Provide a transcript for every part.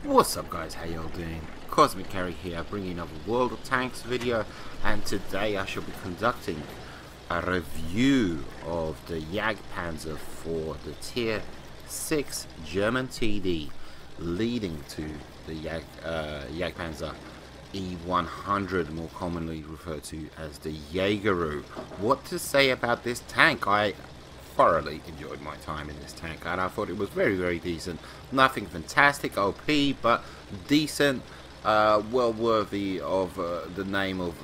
What's up guys, how y'all doing? Cosmic Carry here, bringing another World of Tanks video, and today I shall be conducting a review of the Jagdpanzer IV, the Tier 6 German TD, leading to the Jagdpanzer E100, more commonly referred to as the Jaegeru. What to say about this tank? I thoroughly enjoyed my time in this tank, and I thought it was very decent. Nothing fantastic OP, but decent, well worthy of the name of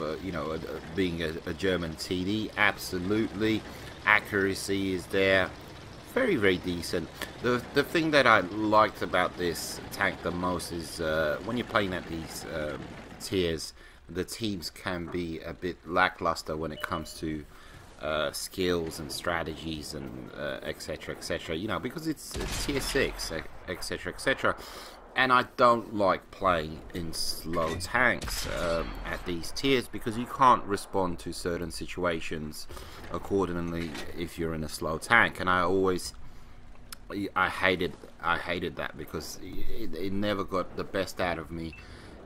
being a German TD. Absolutely, accuracy is there, very decent. The thing that I liked about this tank the most is when you're playing at these tiers, the teams can be a bit lackluster when it comes to skills and strategies and etc, you know, because it's tier 6, etc, and I don't like playing in slow tanks at these tiers, because you can't respond to certain situations accordingly if you're in a slow tank. And I hated that, because it never got the best out of me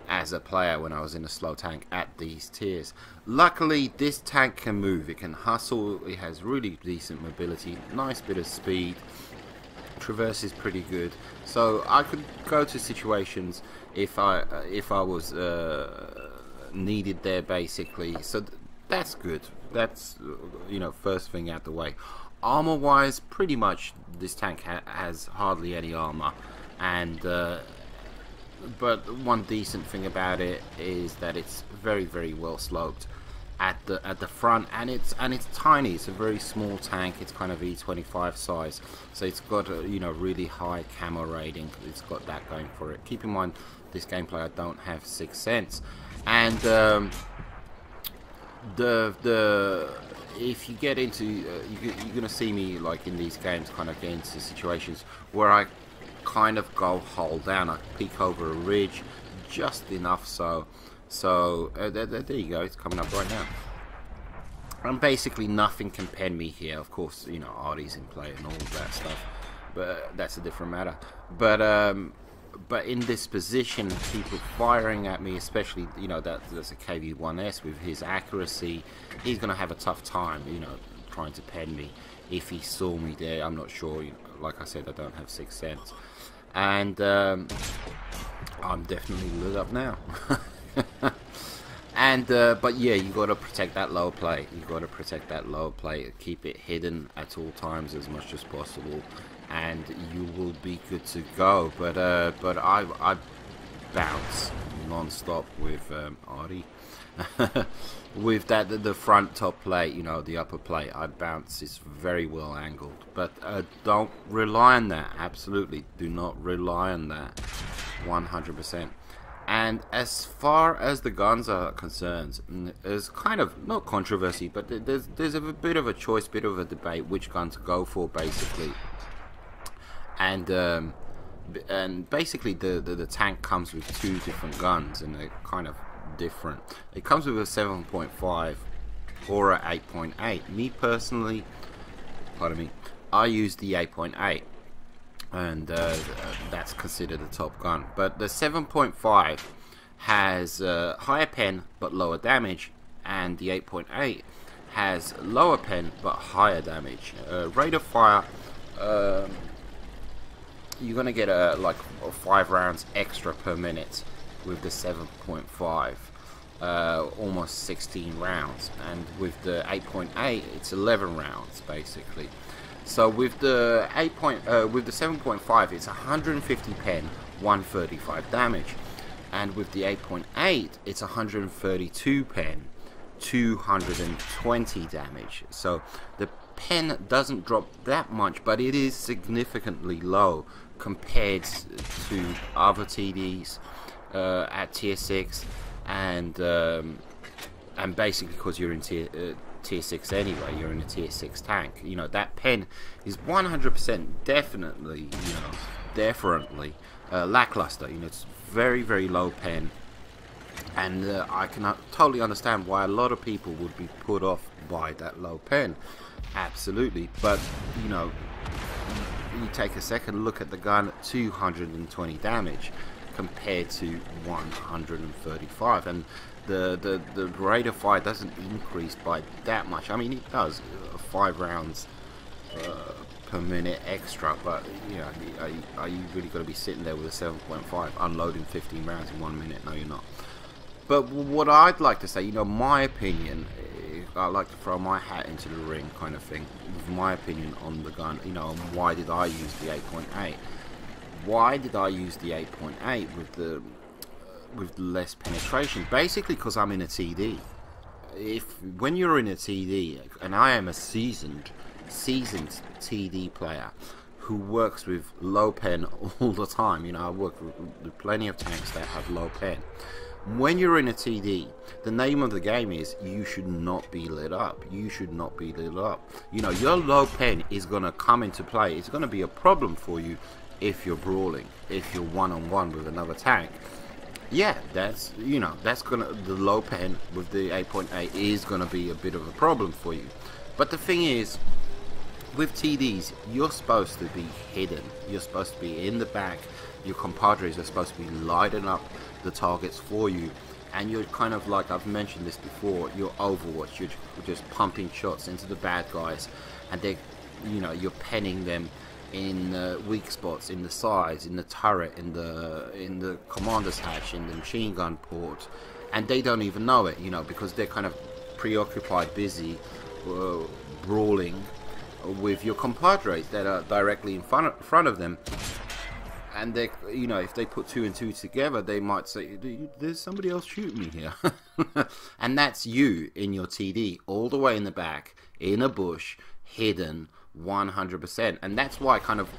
as a player when I was in a slow tank at these tiers. Luckily, this tank can move, it can hustle, it has really decent mobility, nice bit of speed, traverse is pretty good, so I could go to situations if I was needed there, basically. So that's good. That's first thing out the way. Armor wise, pretty much this tank has hardly any armor, and but one decent thing about it is that it's very well sloped at the front, and it's tiny. It's a very small tank. It's kind of E25 size, so it's got a really high camo rating. It's got that going for it. Keep in mind, this gameplay I don't have 6th sense, and if you get into you're gonna see me, like, in these games, kind of get into situations where I kind of go hull down. I peek over a ridge just enough so there you go, it's coming up right now, and basically nothing can pen me here. Of course, Artie's in play and all of that stuff, but that's a different matter. But in this position, people firing at me, especially that's a KV-1S, with his accuracy, he's gonna have a tough time trying to pen me. If he saw me there, I'm not sure. Like I said, I don't have 6th sense, and I'm definitely lit up now. And but yeah, you got to protect that low play. You got to protect that low play. Keep it hidden at all times as much as possible, and you will be good to go. But I bounce non-stop with Artie. With the front top plate, the upper plate, I bounce is very well angled, but don't rely on that. Absolutely do not rely on that 100%. And as far as the guns are concerned, there's kind of not controversy, but there's a bit of a choice, bit of a debate which gun to go for, basically. And basically the tank comes with 2 different guns, and they're kind of different. It comes with a 7.5 or a 8.8. Me personally, pardon me, I use the 8.8, and that's considered a top gun. But the 7.5 has higher pen but lower damage, and the 8.8 has lower pen but higher damage. Rate of fire, you're gonna get like 5 rounds extra per minute with the 7.5, almost 16 rounds, and with the 8.8 it's 11 rounds basically. So with the 7.5 it's 150 pen, 135 damage, and with the 8.8 it's 132 pen, 220 damage. So the pen doesn't drop that much, but it is significantly low compared to other TDs at tier 6, and basically because you're in tier 6 anyway, you're in a tier 6 tank, that pen is 100% definitely lackluster. It's very low pen, and I can totally understand why a lot of people would be put off by that low pen. Absolutely. But you take a second look at the gun, 220 damage compared to 135, and the rate of fire doesn't increase by that much. I mean, it does 5 rounds per minute extra, but you know, are you really going to be sitting there with a 7.5 unloading 15 rounds in 1 minute? No, you're not. But what I'd like to say, you know, my opinion, I like to throw my hat into the ring kind of thing, with my opinion on the gun, you know, and why did I use the 8.8? Why did I use the 8.8 with less penetration? Basically because I'm in a TD. When you're in a TD, and I am a seasoned TD player who works with low pen all the time, you know, I work with plenty of tanks that have low pen. When you're in a TD, the name of the game is you should not be lit up. You should not be lit up. You know, your low pen is going to come into play. It's going to be a problem for you if you're brawling, if you're one-on-one with another tank. Yeah, that's, you know, that's going to, the low pen with the 8.8 is going to be a bit of a problem for you. But the thing is, with TDs, you're supposed to be hidden. You're supposed to be in the back. Your compadres are supposed to be lighting up the targets for you, and you're kind of like, I've mentioned this before, you're Overwatch. You're just pumping shots into the bad guys, and they, you know, you're penning them in weak spots, in the sides, in the turret, in the commander's hatch, in the machine gun port, and they don't even know it, you know, because they're kind of preoccupied, busy brawling with your compadres that are directly in front of them. And they, you know, if they put 2 and 2 together, they might say, "There's somebody else shooting me here," and that's you in your TD, all the way in the back, in a bush, hidden, 100%. And that's why, kind of,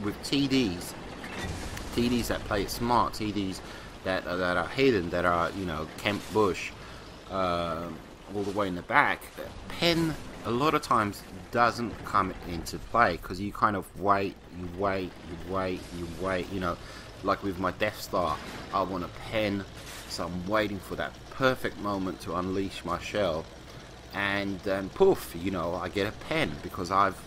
with TDs that play it smart, TDs that are hidden, that are, you know, camp bush, all the way in the back, pen a lot of times doesn't come into play, because you kind of wait, you know, like with my Death Star, I want to pen, so I'm waiting for that perfect moment to unleash my shell, and then poof, you know, I get a pen because I've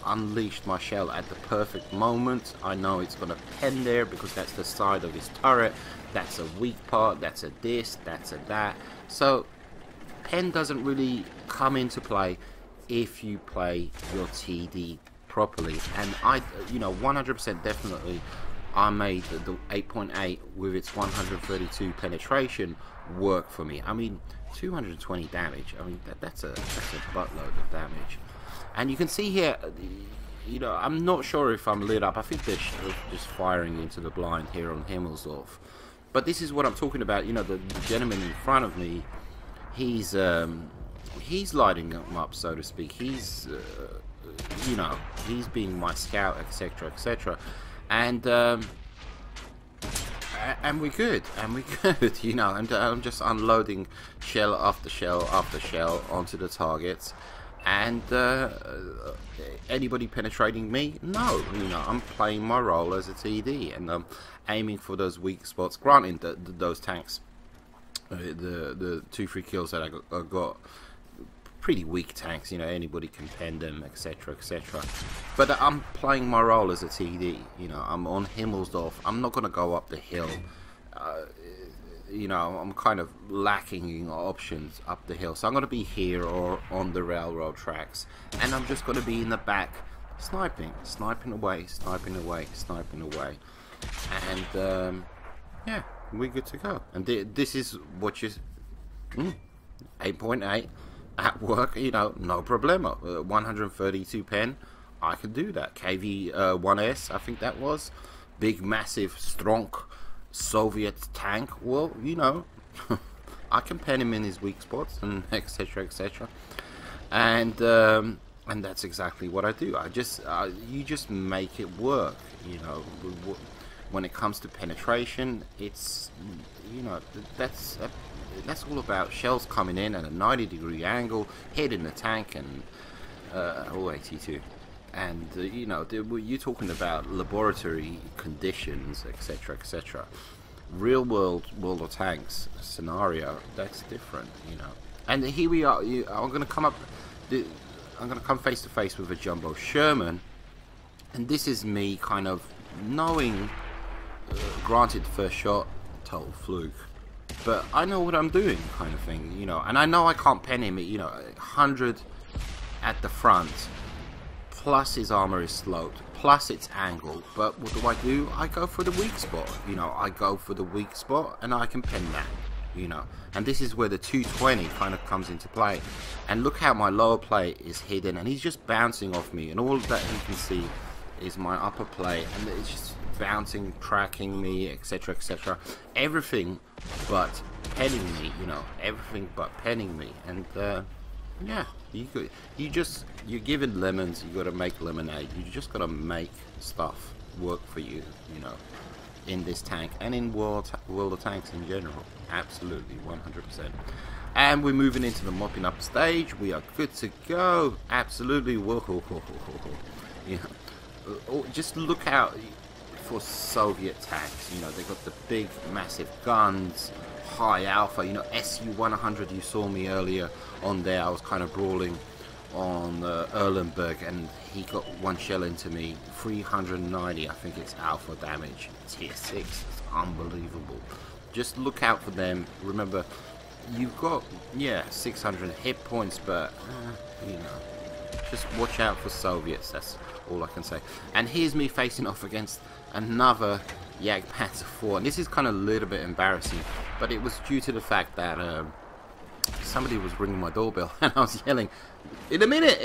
unleashed my shell at the perfect moment. I know it's going to pen there because that's the side of his turret, that's a weak part, that's a this, that's a that. So pen doesn't really come into play if you play your TD properly. And I, you know, 100% definitely, I made the 8.8 with its 132 penetration work for me. I mean, 220 damage. I mean, that's a buttload of damage. And you can see here, you know, I'm not sure if I'm lit up. I think they're just firing into the blind here on Himmelsdorf. But this is what I'm talking about. You know, the gentleman in front of me, he's lighting them up, so to speak. He's, you know, he's being my scout, etc., etc. And we're good, you know. I'm just unloading shell after shell after shell onto the targets. And anybody penetrating me? No, you know, I'm playing my role as a TD, and I'm aiming for those weak spots. Granted, those tanks, the 2-3 kills that I got, pretty weak tanks, you know, anybody can pen them, etc., etc. But I'm playing my role as a TD, you know. I'm on Himmelsdorf. I'm not going to go up the hill. You know, I'm kind of lacking in options up the hill, so I'm going to be here or on the railroad tracks, and I'm just going to be in the back sniping away, and yeah, we're good to go. And this is what you 8.8 at work, you know, no problemo. 132 pen, I could do that. KV-1S, I think that was big, massive, strong Soviet tank. Well, you know, I can pen him in his weak spots, and etc., etc. And that's exactly what I do. You just make it work, you know. When it comes to penetration, it's, you know, that's all about shells coming in at a 90-degree angle, hitting the tank, and 82. And you know, you're talking about laboratory conditions, etc., etc. Real world of tanks scenario, that's different, you know. And here we are. I'm going to come face to face with a jumbo Sherman, and this is me kind of knowing Granted, first shot, total fluke. But I know what I'm doing, kind of thing, you know. And I know I can't pen him, you know, 100 at the front. Plus his armor is sloped. Plus it's angled. But what do? I go for the weak spot. You know, I go for the weak spot and I can pen that. You know, and this is where the 220 kind of comes into play. And look how my lower plate is hidden, and he's just bouncing off me, and all that you can see is my upper plate, and it's just bouncing, tracking me, etc, etc. Everything but penning me, you know, everything but penning me. And yeah, you're given lemons, you got to make lemonade. You just got to make stuff work for you, you know, in this tank and in World of Tanks in general. Absolutely, 100%. And we're moving into the mopping up stage. We are good to go. Absolutely. Whoa. You know, just look out for Soviet tanks. You know, they got the big, massive guns, high alpha. You know, SU-100. You saw me earlier on there. I was kind of brawling on Erlenberg, and he got one shell into me. 390, I think it's alpha damage. Tier 6. It's unbelievable. Just look out for them. Remember, you've got, yeah, 600 hit points, but you know, just watch out for Soviets. That's all I can say. And here's me facing off against another Jagdpanzer IV, and this is kind of a little bit embarrassing, but it was due to the fact that somebody was ringing my doorbell, and I was yelling, in a minute,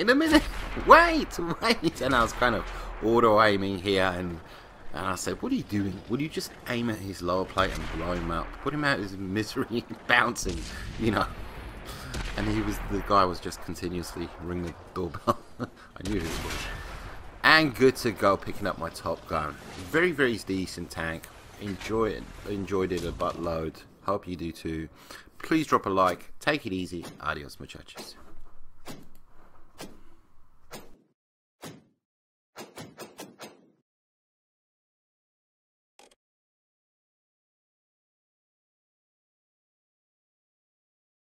wait, and I was kind of auto aiming here, and I said, what are you doing? Would you just aim at his lower plate and blow him up? Put him out of his misery, bouncing, you know. And the guy was just continuously ringing the doorbell. I knew he was. And good to go, picking up my top gun. Very, very decent tank. Enjoyed it a buttload. Hope you do too. Please drop a like. Take it easy. Adios, muchachos.